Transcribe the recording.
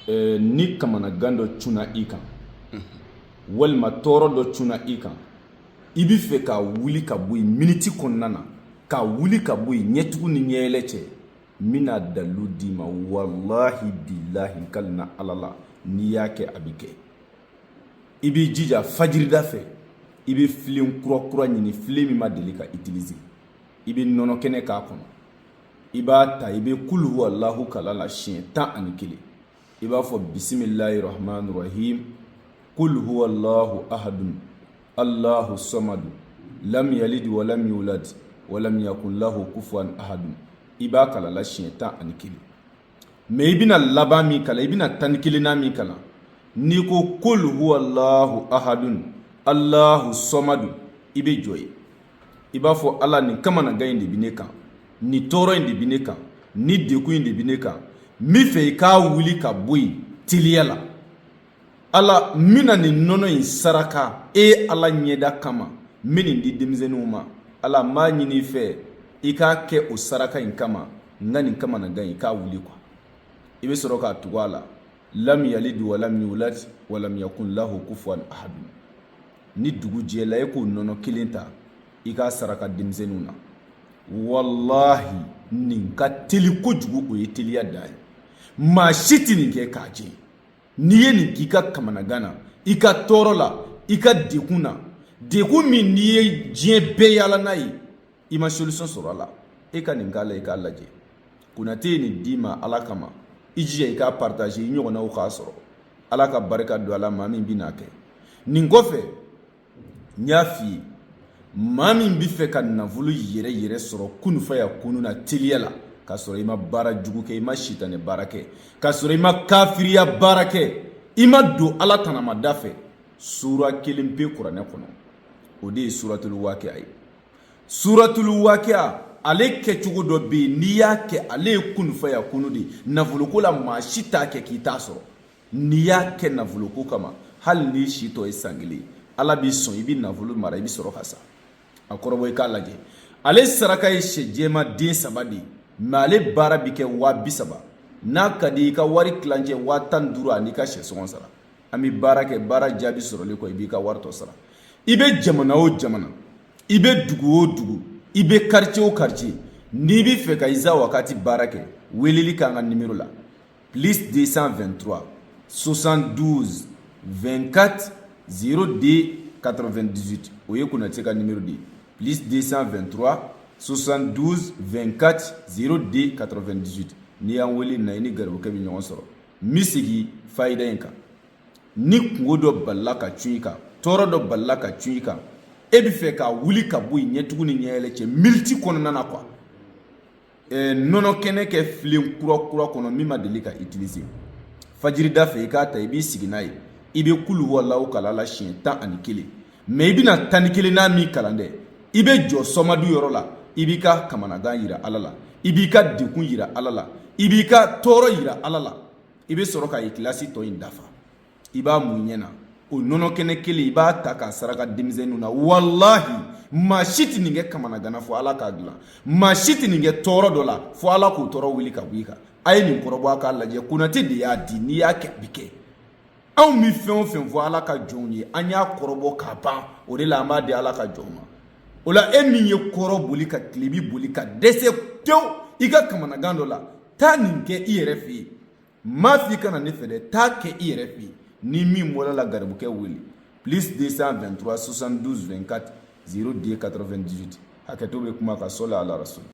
ni kamanagan dɔ cunna i kan walima tɔɔrɔ dɔ cunna i kan i bɛ fɛ ka wuli ka bɔ yen miniti kɔnɔna na ka wuli ka bɔ yen ɲɛtugu ni ɲɛyɛlɛ cɛ n bɛna dalilu d'i ma walahi bilahi kalina ala la n'i y'a kɛ a bɛ kɛ i b'i jija fajirida fɛ i bɛ filen kura ɲini filen min ma deli ka utiliser i bɛ nɔnɔ kɛnɛ k'a kɔnɔ i b'a ta i bɛ kul huwa Allahu kala la siɲɛ 11 i b'a fɔ bisimilahi rahmani rahim kul huwa Allahu ahadun Allahu samadu lam yalid wa lam yulad wa lam yakun lahu kufuwan ahadun i b'a kala la siɲɛ 11 mais i bɛna laban min kala i bɛna 11 min kala n'i ko kul huwa Allahu ahadun Allahu samadu i bɛ jɔ ye i b'a fɔ ala nin kamanagan in de bɛ ne kan ni tɔɔrɔ in de bɛ ne kan ni dekun in de bɛ ne kan n bɛ fɛ i k'a wuli ka bɔ yen teliya la ala n bɛna nin nɔnɔ in saraka ala ɲɛda kama n bɛ nin di denmisɛnninw ma ala n b'a ɲini i fɛ i k'a kɛ o saraka in kama n ka nin kamanagan in i k'a wuli quoi i bɛ sɔrɔ k'a tugu a la lam yalid wa lam yulad wa lam yakun lahu kufuwan ahad ni dugu jɛla e k'o nɔnɔ kelen ta i k'a saraka denmisɛnninw na wallahi nin ka teli kojugu o ye teliya da ye maa si tɛ nin kɛ k'a jɛ n'i ye nin k'i ka kamanagan na i ka tɔɔrɔ la i ka dekun na dekun min n'i ye diɲɛ bɛɛ yaala n'a ye i ma solution sɔrɔ a la e ka nin k'a la i k'a lajɛ Konate ye nin d'i ma ala kama i jija i k'a partager i ɲɔgɔnnaw k'a sɔrɔ ala ka barika don a la maa min bɛna kɛ nin kɔfɛ n y'a f'i ye maa min bɛ fɛ ka nafolo yɛrɛ sɔrɔ kunu faya kunu na teliya la k'a sɔrɔ i ma baara jugu kɛ i ma sitanɛ baara kɛ k'a sɔrɔ i ma kafiriya baara kɛ i ma don ala tanamada fɛ sura kelen pe kuranɛ kɔnɔ o de ye suratul waqi'a ye suratul waqi'a ale kɛcogo dɔ bɛ yen n'i y'a kɛ ale ye kunu faya kunu de nafoloko la maa si t'a kɛ k'i t'a sɔrɔ n'i y'a kɛ nafoloko kama hali n'i si tɔ ye san kelen ala b'i sɔn i bɛ nafolo mara i bɛ sɔrɔ ka sa a kɔrɔbɔ i k'a lajɛ ale saraka ye sɛjɛma den 3 de mais ale baara bɛ kɛ 30,000 n'a ka di i ka wari tilancɛ 15,000 ani ka sɛsɔngɔ sara an bɛ baara kɛ baara jaabi sɔrɔli kɔ i b'i ka wari tɔ sara i bɛ jamana o jamana i bɛ dugu o dugu i bɛ quartier o quartier n'i bɛ fɛ ka isa wakati baara kɛ weleli k'an ka numéro la +223 72 24 02 98 o ye Konate ka numéro de ye +223 72 24 02 98 n'i y'an wele na i ni garibukɛ bɛ ɲɔgɔn sɔrɔ n bɛ segin fayida in kan ni kungo dɔ balila ka cun i kan tɔɔrɔ dɔ balila ka cun i kan e bɛ fɛ ka wuli ka bɔ yen ɲɛtugu ni ɲɛyɛlɛ cɛ miniti kɔnɔna na quoi nɔnɔ kɛnɛ kɛ filen kura kɔnɔ min ma deli ka utiliser fajirida fɛ i k'a ta i b'i sigi n'a ye i bɛ kul huwa Allahu kala la siɲɛ 11 mais i bɛna 11 min kalan dɛ i bɛ jɔ sɔmadu yɔrɔ la i b'i ka kamanagan yira ala la i b'i ka dekun yira ala la i b'i ka tɔɔrɔ yira ala la i bɛ sɔrɔ ka ikilasi tɔ in dafa i b'a mun ɲɛna o nɔnɔ kɛnɛ kelen i b'a ta k'a saraka denmisɛnninw na wallahi maa si tɛ nin kɛ kamanagan na fɔ ala k'a dilan maa si tɛ nin kɛ tɔɔrɔ dɔ la fɔ ala k'o tɔɔrɔ wuli ka bɔ i kan a ye nin kɔrɔbɔ a k'a lajɛ Konate de y'a di n'i y'a kɛ a bɛ kɛ anw bɛ fɛn o fɛn fɔ ala ka jɔnw ye an y'a kɔrɔbɔ k'a ban o de la an b'a di ala ka jɔnw ma o la e min ye kɔrɔ boli ka tilebi boli ka dɛsɛ tewu i ka kamanagan dɔ la taa nin kɛ i yɛrɛ fɛ yen m'a f'i kana ne fɛ dɛ taa kɛ i yɛrɛ fɛ yen ni min bɔra la garibukɛ wele +223 72 24 02 98 hakɛto bɛ kuma ka sɔli ala rasul